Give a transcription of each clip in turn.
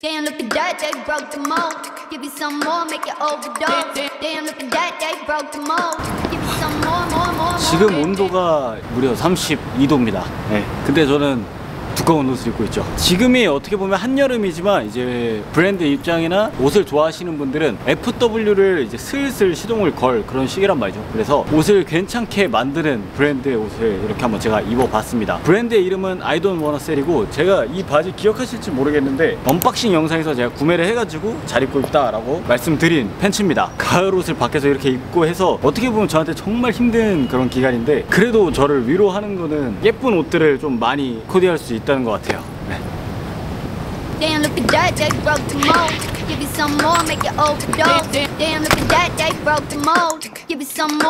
Damn, look at that, they broke the mold. Give you some more, make you overdose. Damn, look at that, they broke the mold. Give you some more. 지금 온도가 무려 32도입니다. 네. 근데 저는 두꺼운 옷을 입고 있죠. 지금이 어떻게 보면 한여름이지만 이제 브랜드 입장이나 옷을 좋아하시는 분들은 FW를 이제 슬슬 시동을 걸 그런 시기란 말이죠. 그래서 옷을 괜찮게 만드는 브랜드의 옷을 이렇게 한번 제가 입어봤습니다. 브랜드의 이름은 I Don't Wanna Sell이고, 제가 이 바지 기억하실지 모르겠는데 언박싱 영상에서 제가 구매를 해가지고 잘 입고 있다라고 말씀드린 팬츠입니다. 가을 옷을 밖에서 이렇게 입고 해서 어떻게 보면 저한테 정말 힘든 그런 기간인데, 그래도 저를 위로하는 거는 예쁜 옷들을 좀 많이 코디할 수 있다는 것 같아요. 네. Damn, look at that, they broke the mold. Give you some more, make you overdose. Damn, look at that, they broke the mold. Give you some more.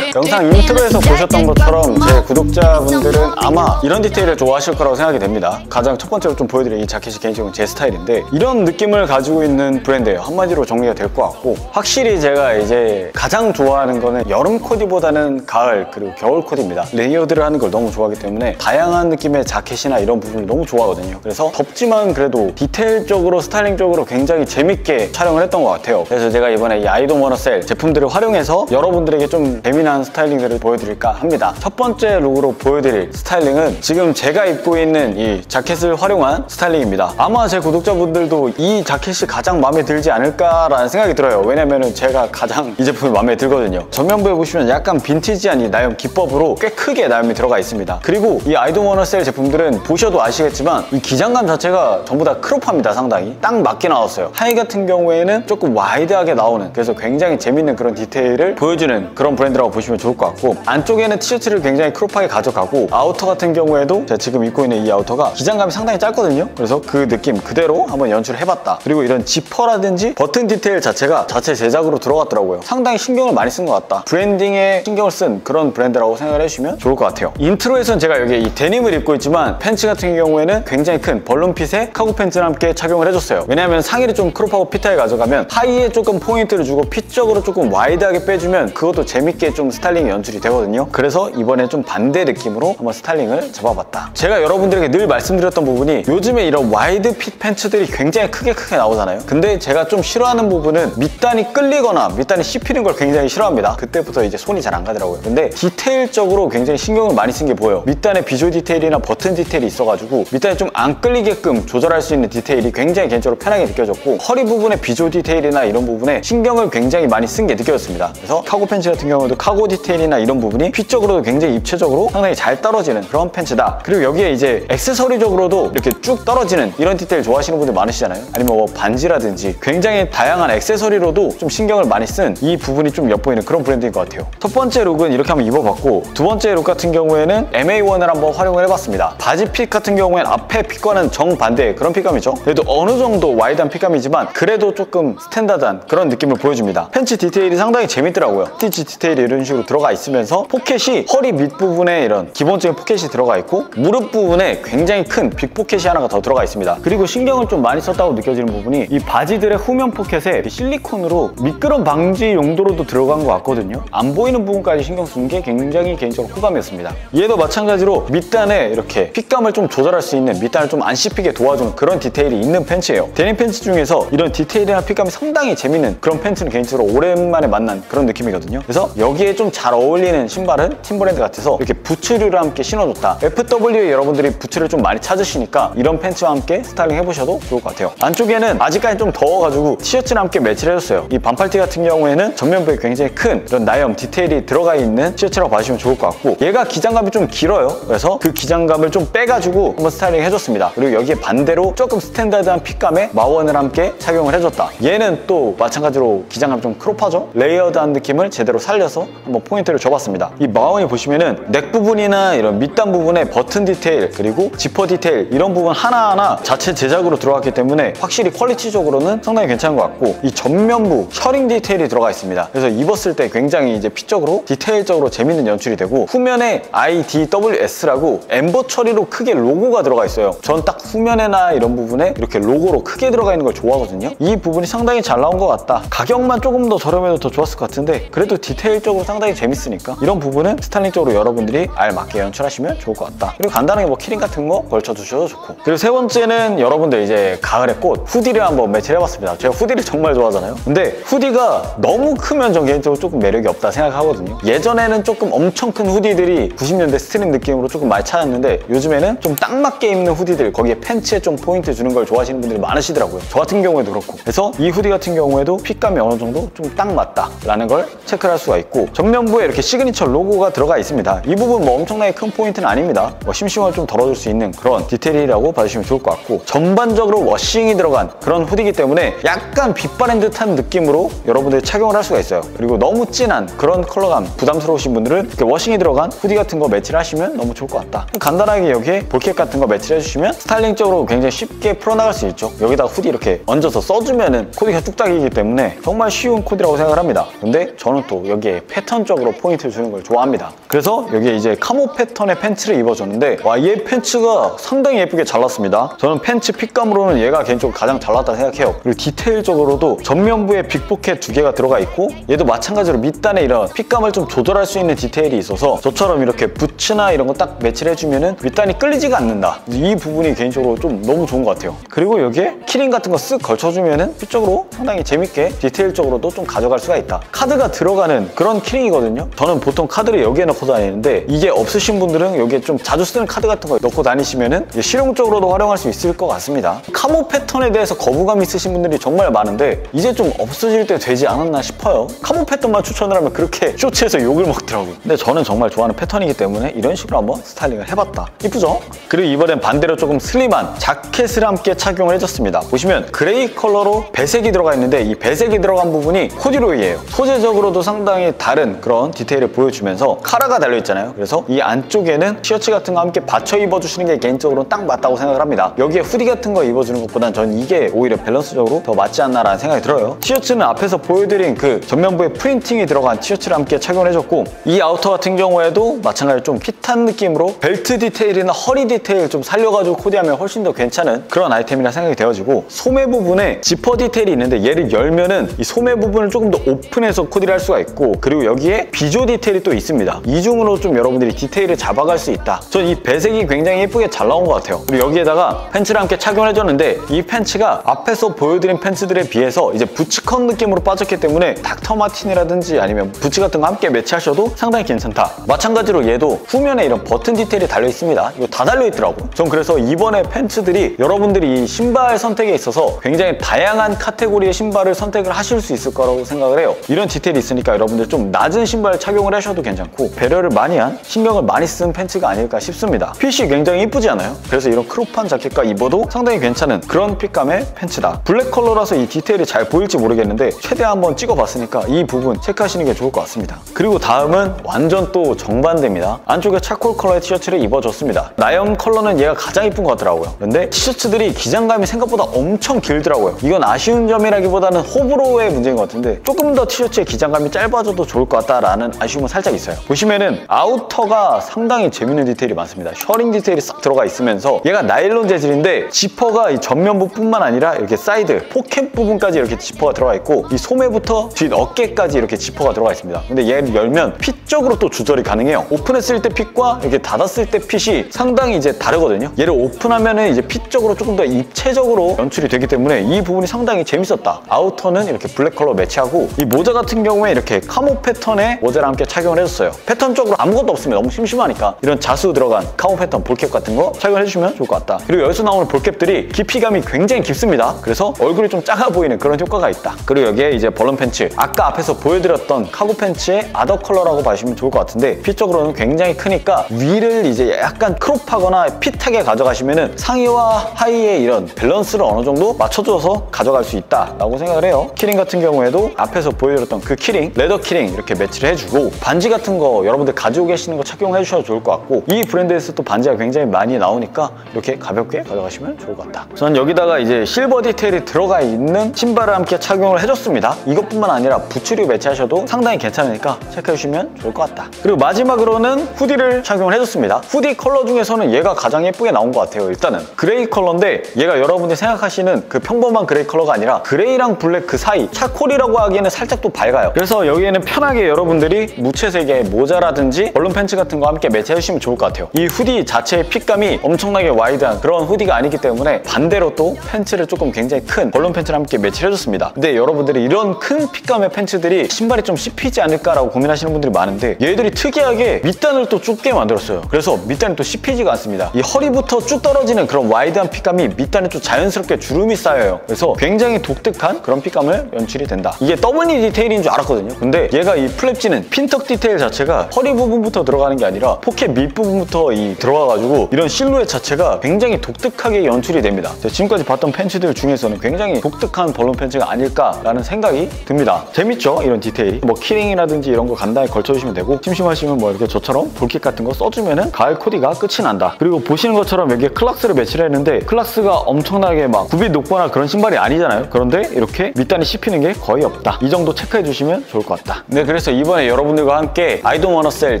영상 인트로에서 보셨던 것처럼 제 구독자분들은 아마 이런 디테일을 좋아하실 거라고 생각이 됩니다. 가장 첫 번째로 좀 보여드릴 이 자켓이 개인적으로 제 스타일인데, 이런 느낌을 가지고 있는 브랜드예요. 한마디로 정리가 될 것 같고, 확실히 제가 이제 가장 좋아하는 거는 여름 코디보다는 가을 그리고 겨울 코디입니다. 레이어드를 하는 걸 너무 좋아하기 때문에 다양한 느낌의 자켓이나 이런 부분을 너무 좋아하거든요. 그래서 덥지만 그래도 디테일적으로 스타일링적으로 굉장히 재밌게 촬영을 했던 것 같아요. 그래서 제가 이번에 이 I Don't Wanna Sell 제품들을 활용해서 여러분들에게 좀 재미난 스타일링들을 보여드릴까 합니다. 첫 번째 룩으로 보여드릴 스타일링은 지금 제가 입고 있는 이 자켓을 활용한 스타일링입니다. 아마 제 구독자분들도 이 자켓이 가장 마음에 들지 않을까라는 생각이 들어요. 왜냐면은 제가 가장 이 제품이 마음에 들거든요. 전면부에 보시면 약간 빈티지한 이 나염 기법으로 꽤 크게 나염이 들어가 있습니다. 그리고 이 I Don't Wanna Sell 제품들은 보셔도 아시겠지만 이 기장감 자체가 전부 다 크롭합니다. 상당히 딱 맞게 나왔어요. 하의 같은 경우에는 조금 와이드하게 나오는, 그래서 굉장히 재밌는 그런 디테일을 보여주는 그런 브랜드라고 보시면 좋을 것 같고, 안쪽에는 티셔츠를 굉장히 크롭하게 가져가고, 아우터 같은 경우에도 제가 지금 입고 있는 이 아우터가 기장감이 상당히 짧거든요. 그래서 그 느낌 그대로 한번 연출을 해봤다. 그리고 이런 지퍼라든지 버튼 디테일 자체가 자체 제작으로 들어갔더라고요. 상당히 신경을 많이 쓴 것 같다. 브랜딩에 신경을 쓴 그런 브랜드라고 생각을 해주시면 좋을 것 같아요. 인트로에서는 제가 여기 이 데님을 입고 있지만 팬츠 같은 경우에는 굉장히 큰 벌룬핏의 카고 팬츠랑 함께 착용을 해줬어요. 왜냐하면 상의를 좀 크롭하고 핏하게 가져가면 하의에 조금 포인트를 주고 핏적으로 조금 와이드하게 빼주면 그것도 재밌게 좀 스타일링이 연출이 되거든요. 그래서 이번에 좀 반대 느낌으로 한번 스타일링을 잡아봤다. 제가 여러분들에게 늘 말씀드렸던 부분이, 요즘에 이런 와이드 핏 팬츠들이 굉장히 크게 나오잖아요. 근데 제가 좀 싫어하는 부분은 밑단이 끌리거나 밑단이 씹히는 걸 굉장히 싫어합니다. 그때부터 이제 손이 잘 안 가더라고요. 근데 디테일적으로 굉장히 신경을 많이 쓴 게 보여요. 밑단에 비조 디테일이나 버튼 디테일이 있어가지고 밑단이 좀 안 끌리게끔 조절할 수 있는 디테일이 굉장히 개인적으로 편하게 느껴졌고, 허리 부분에 비조 디테일이나 이런 부분에 신경을 굉장히 많이 쓴 게 느껴졌습니다. 그래서 카고 팬츠 같은 경우도 카고 디테일이나 이런 부분이 핏적으로도 굉장히 입체적으로 상당히 잘 떨어지는 그런 팬츠다. 그리고 여기에 이제 액세서리적으로도 이렇게 쭉 떨어지는 이런 디테일 좋아하시는 분들 많으시잖아요. 아니면 뭐 반지라든지 굉장히 다양한 액세서리로도 좀 신경을 많이 쓴 이 부분이 좀 엿보이는 그런 브랜드인 것 같아요. 첫 번째 룩은 이렇게 한번 입어봤고, 두 번째 룩 같은 경우에는 MA1을 한번 활용을 해봤습니다. 바지 핏 같은 경우에는 앞에 핏과는 정반대의 그런 핏감이죠. 그래도 어느 정도 와이드한 핏감이지만 그래도 조금 스탠다드한 그런 느낌을 보여줍니다. 팬츠 디테일이 상당히 재밌더라고요. 스티치 디테일이 이런 식으로 들어가 있으면서 포켓이 허리 밑부분에 이런 기본적인 포켓이 들어가 있고, 무릎 부분에 굉장히 큰 빅 포켓이 하나가 더 들어가 있습니다. 그리고 신경을 좀 많이 썼다고 느껴지는 부분이 이 바지들의 후면 포켓에 실리콘으로 미끄럼 방지 용도로도 들어간 것 같거든요. 안 보이는 부분까지 신경 쓴 게 굉장히 개인적으로 호감이었습니다. 얘도 마찬가지로 밑단에 이렇게 핏감을 좀 조절할 수 있는, 밑단을 좀 안 씹히게 도와주는 그런 디테일이 있는 팬츠예요. 데님 팬츠 중에서 이런 디테일이나 핏감이 상당히 재밌는 그런 팬츠는 개인적으로 오랜만에 만난 그런 느낌이거든요. 그래서 여기에 좀 잘 어울리는 신발은 팀브랜드 같아서 이렇게 부츠류를 함께 신어줬다. FW에 여러분들이 부츠를 좀 많이 찾으시니까 이런 팬츠와 함께 스타일링 해보셔도 좋을 것 같아요. 안쪽에는 아직까지 좀 더워가지고 티셔츠랑 함께 매치를 해줬어요. 이 반팔티 같은 경우에는 전면부에 굉장히 큰 이런 나염 디테일이 들어가 있는 티셔츠라고 봐주시면 좋을 것 같고, 얘가 기장감이 좀 길어요. 그래서 그 기장감을 좀 빼가지고 한번 스타일링 해줬습니다. 그리고 여기에 반대로 조금 스탠다드한 핏감에 마원을 함께 착용을 해줬다. 얘는 또 마찬가지로 기장감이 좀 크롭하죠? 레이어드한 느낌을 제대로 살려서 한번 포인트를 줘봤습니다. 이 마원이 보시면은 넥 부분이나 이런 밑단 부분에 버튼 디테일 그리고 지퍼 디테일 이런 부분 하나하나 자체 제작으로 들어갔기 때문에 확실히 퀄리티적으로는 상당히 괜찮은 것 같고, 이 전면부 셔링 디테일이 들어가 있습니다. 그래서 입었을 때 굉장히 이제 핏적으로 디테일적으로 재밌는 연출이 되고, 후면에 IDWS라고 엠버 처리로 크게 로고가 들어가 있어요. 전 딱 후면에나 이런 부분에 이렇게 로고로 크게 들어가 들어가 있는 걸 좋아하거든요. 이 부분이 상당히 잘 나온 것 같다. 가격만 조금 더 저렴해도 더 좋았을 것 같은데 그래도 디테일적으로 상당히 재밌으니까 이런 부분은 스타일링적으로 여러분들이 알맞게 연출하시면 좋을 것 같다. 그리고 간단하게 뭐 키링 같은 거 걸쳐두셔도 좋고. 그리고 세 번째는 여러분들 이제 가을의 꽃 후디를 한번 매치를 해봤습니다. 제가 후디를 정말 좋아하잖아요. 근데 후디가 너무 크면 전 개인적으로 조금 매력이 없다 생각하거든요. 예전에는 조금 엄청 큰 후디들이 90년대 스트릿 느낌으로 조금 많이 찾았는데 요즘에는 좀 딱 맞게 입는 후디들, 거기에 팬츠에 좀 포인트 주는 걸 좋아하시는 분들이 많으시더라고요. 저 같은 경우에도 그렇고. 그래서 이 후디 같은 경우에도 핏감이 어느 정도 좀 딱 맞다 라는 걸 체크를 할 수가 있고, 정면부에 이렇게 시그니처 로고가 들어가 있습니다. 이 부분 뭐 엄청나게 큰 포인트는 아닙니다. 뭐 심심함을 좀 덜어줄 수 있는 그런 디테일이라고 봐주시면 좋을 것 같고, 전반적으로 워싱이 들어간 그런 후디이기 때문에 약간 빛바랜 듯한 느낌으로 여러분들이 착용을 할 수가 있어요. 그리고 너무 진한 그런 컬러감 부담스러우신 분들은 이렇게 워싱이 들어간 후디 같은 거 매치를 하시면 너무 좋을 것 같다. 간단하게 여기에 볼캡 같은 거 매치를 해주시면 스타일링적으로 굉장히 쉽게 풀어나갈 수 있죠. 여기다가 후디 이렇게 얹어서 써주면은 코디가 뚝딱이기 때문에 정말 쉬운 코디라고 생각을 합니다. 근데 저는 또 여기에 패턴적으로 포인트를 주는 걸 좋아합니다. 그래서 여기에 이제 카모 패턴의 팬츠를 입어줬는데 와, 얘 팬츠가 상당히 예쁘게 잘 났습니다. 저는 팬츠 핏감으로는 얘가 개인적으로 가장 잘 났다고 생각해요. 그리고 디테일적으로도 전면부에 빅포켓 2개가 들어가 있고, 얘도 마찬가지로 밑단에 이런 핏감을 좀 조절할 수 있는 디테일이 있어서 저처럼 이렇게 부츠나 이런 거 딱 매치를 해주면은 밑단이 끌리지가 않는다. 이 부분이 개인적으로 좀 너무 좋은 것 같아요. 그리고 여기에 키링 같은 거 쓱 걸쳐주면은 핏적으로 상당히 재밌게 디테일적으로도 좀 가져갈 수가 있다. 카드가 들어가는 그런 키링이거든요. 저는 보통 카드를 여기에 넣고 다니는데 이게 없으신 분들은 여기에 좀 자주 쓰는 카드 같은 거 넣고 다니시면은 실용적으로도 활용할 수 있을 것 같습니다. 카모 패턴에 대해서 거부감 있으신 분들이 정말 많은데 이제 좀 없어질 때 되지 않았나 싶어요. 카모 패턴만 추천을 하면 그렇게 쇼츠에서 욕을 먹더라고요. 근데 저는 정말 좋아하는 패턴이기 때문에 이런 식으로 한번 스타일링을 해봤다. 이쁘죠? 그리고 이번엔 반대로 조금 슬림한 자켓을 함께 착용을 해줬습니다. 보시면 그레이 컬러로 배색이 들어가 있는데 이 배색이 들어간 부분이 코듀로이예요. 소재적으로도 상당히 다른 그런 디테일을 보여주면서 카라가 달려있잖아요. 그래서 이 안쪽에는 티셔츠 같은 거 함께 받쳐 입어주시는 게 개인적으로 딱 맞다고 생각을 합니다. 여기에 후디 같은 거 입어주는 것보단 저는 이게 오히려 밸런스적으로 더 맞지 않나라는 생각이 들어요. 티셔츠는 앞에서 보여드린 그 전면부에 프린팅이 들어간 티셔츠를 함께 착용을 해줬고, 이 아우터 같은 경우에도 마찬가지로 좀 핏한 느낌으로 벨트 디테일이나 허리 디테일 좀 살려가지고 코디하면 훨씬 더 괜찮은 그런 아이템이라 생각이 되어지고, 소매 부분에 지퍼 디테일이 있는데 얘를 열면은 이 소매 부분을 조금 더 오픈해서 코디를 할 수가 있고, 그리고 여기에 비조 디테일이 또 있습니다. 이중으로 좀 여러분들이 디테일을 잡아갈 수 있다. 전 이 배색이 굉장히 예쁘게 잘 나온 것 같아요. 그리고 여기에다가 팬츠를 함께 착용을 해줬는데 이 팬츠가 앞에서 보여드린 팬츠들에 비해서 이제 부츠컷 느낌으로 빠졌기 때문에 닥터 마틴이라든지 아니면 부츠 같은 거 함께 매치하셔도 상당히 괜찮다. 마찬가지로 얘도 후면에 이런 버튼 디테일이 달려 있습니다. 이거 다 달려 있더라고요. 전 그래서 이번에 팬츠들이 여러분들이 이 신발 선택에 있어서 굉장히 다양한 카테고리의 신발을 선택을 하실 수 있을 거라고 생각을 해요. 이런 디테일이 있으니까 여러분들 좀 낮은 신발 착용을 하셔도 괜찮고, 배려를 많이 한, 신경을 많이 쓴 팬츠가 아닐까 싶습니다. 핏이 굉장히 이쁘지 않아요? 그래서 이런 크롭한 자켓과 입어도 상당히 괜찮은 그런 핏감의 팬츠다. 블랙 컬러라서 이 디테일이 잘 보일지 모르겠는데 최대한 한번 찍어봤으니까 이 부분 체크하시는 게 좋을 것 같습니다. 그리고 다음은 완전 또 정반대입니다. 안쪽에 차콜 컬러의 티셔츠를 입어줬습니다. 나염 컬러는 얘가 가장 이쁜 것 같더라고요. 근데 티셔츠들이 기장감이 생각보다 엄청 길더라고요. 이건 아쉬운 점이라기보다는 호불호의 문제인 것 같은데 조금 더 티셔츠의 기장감이 짧아져도 좋을 것 같다라는 아쉬움은 살짝 있어요. 보시면은 아우터가 상당히 재밌는 디테일이 많습니다. 셔링 디테일이 싹 들어가 있으면서 얘가 나일론 재질인데 지퍼가 이 전면부뿐만 아니라 이렇게 사이드, 포켓 부분까지 이렇게 지퍼가 들어가 있고, 이 소매부터 뒷 어깨까지 이렇게 지퍼가 들어가 있습니다. 근데 얘를 열면 핏적으로 또 조절이 가능해요. 오픈했을 때 핏과 이렇게 닫았을 때 핏이 상당히 이제 다르거든요. 얘를 오픈하면은 이제 핏적으로 조금 더 입체적으로 연출이 되기 때문에 이 부분이 상당히 재밌었다. 아우터는 이렇게 블랙 컬러 매치하고, 이 모자 같은 경우에 이렇게 카모 패턴의 모자를 함께 착용을 해줬어요. 패턴적으로 아무것도 없으면 너무 심심하니까 이런 자수 들어간 카모 패턴 볼캡 같은 거 착용을 해주시면 좋을 것 같다. 그리고 여기서 나오는 볼캡들이 깊이감이 굉장히 깊습니다. 그래서 얼굴이 좀 작아 보이는 그런 효과가 있다. 그리고 여기에 이제 벌런 팬츠, 아까 앞에서 보여드렸던 카고 팬츠의 아더 컬러라고 봐주시면 좋을 것 같은데, 핏적으로는 굉장히 크니까 위를 이제 약간 크롭하거나 핏하게 가져가시면은 상의와 하의의 이런 밸런스를 어느 정도 맞춰줘서 가져갈 수 있다라고 생각을 해요. 키링 같은 경우에도 앞에서 보여드렸던 그 키링, 레더 키링 이렇게 매치를 해주고, 반지 같은 거 여러분들 가지고 계시는 거 착용해 주셔도 좋을 것 같고, 이 브랜드에서 또 반지가 굉장히 많이 나오니까 이렇게 가볍게 가져가시면 좋을 것 같다. 전 여기다가 이제 실버 디테일이 들어가 있는 신발을 함께 착용을 해줬습니다. 이것뿐만 아니라 부츠류 매치하셔도 상당히 괜찮으니까 체크해 주시면 좋을 것 같다. 그리고 마지막으로는 후디를 착용을 해줬습니다. 후디 컬러 중에서는 얘가 가장 예쁘게 나온 것 같아요. 일단은 그레이 컬러인데 얘가 여러분들이 생각하시는 원하시는 그 평범한 그레이 컬러가 아니라 그레이랑 블랙 그 사이, 차콜이라고 하기에는 살짝 또 밝아요. 그래서 여기에는 편하게 여러분들이 무채색의 모자라든지 벌룬 팬츠 같은 거 함께 매치해주시면 좋을 것 같아요. 이 후디 자체의 핏감이 엄청나게 와이드한 그런 후디가 아니기 때문에 반대로 또 팬츠를 조금 굉장히 큰 벌룬 팬츠를 함께 매치를 해줬습니다. 근데 여러분들이 이런 큰 핏감의 팬츠들이 신발이 좀 씹히지 않을까라고 고민하시는 분들이 많은데 얘들이 특이하게 밑단을 또 좁게 만들었어요. 그래서 밑단이 또 씹히지가 않습니다. 이 허리부터 쭉 떨어지는 그런 와이드한 핏감이 밑단에 좀 자연스럽게 주름이 쌓여요. 그래서 굉장히 독특한 그런 핏감을 연출이 된다. 이게 더블니 디테일인 줄 알았거든요. 근데 얘가 이 플랩지는 핀턱 디테일 자체가 허리 부분부터 들어가는 게 아니라 포켓 밑부분부터 들어가가지고 이런 실루엣 자체가 굉장히 독특하게 연출이 됩니다. 제가 지금까지 봤던 팬츠들 중에서는 굉장히 독특한 벌룬 팬츠가 아닐까라는 생각이 듭니다. 재밌죠? 이런 디테일이. 뭐 키링이라든지 이런 거 간단히 걸쳐주시면 되고 심심하시면 뭐 이렇게 저처럼 볼킷 같은 거 써주면은 가을 코디가 끝이 난다. 그리고 보시는 것처럼 여기에 클락스를 매치를 했는데 클락스가 엄청나게 막 굽이 높거나 그런 신발이 아니잖아요. 그런데 이렇게 밑단이 씹히는 게 거의 없다. 이 정도 체크해 주시면 좋을 것 같다. 네, 그래서 이번에 여러분들과 함께 I don't wanna sell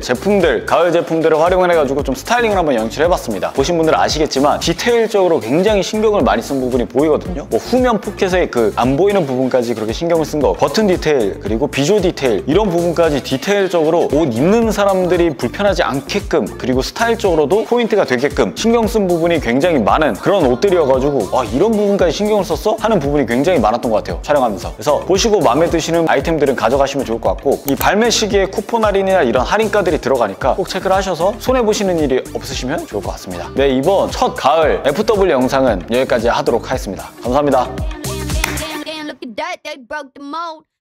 제품들, 가을 제품들을 활용을 해가지고 좀 스타일링을 한번 연출해봤습니다. 보신 분들은 아시겠지만 디테일적으로 굉장히 신경을 많이 쓴 부분이 보이거든요. 뭐 후면 포켓의 그 안 보이는 부분까지 그렇게 신경을 쓴 거, 버튼 디테일, 그리고 비주얼 디테일 이런 부분까지 디테일적으로 옷 입는 사람들이 불편하지 않게끔 그리고 스타일적으로도 포인트가 되게끔 신경 쓴 부분이 굉장히 많은 그런 옷들이어가지고 이런 부분까지 신경을 썼어? 하는 부분이 굉장히 많았던 것 같아요. 촬영하면서. 그래서 보시고 마음에 드시는 아이템들은 가져가시면 좋을 것 같고 이 발매 시기에 쿠폰 할인이나 이런 할인가들이 들어가니까 꼭 체크를 하셔서 손해보시는 일이 없으시면 좋을 것 같습니다. 네, 이번 첫 가을 FW 영상은 여기까지 하도록 하겠습니다. 감사합니다. Damn, look at that, they broke the mold.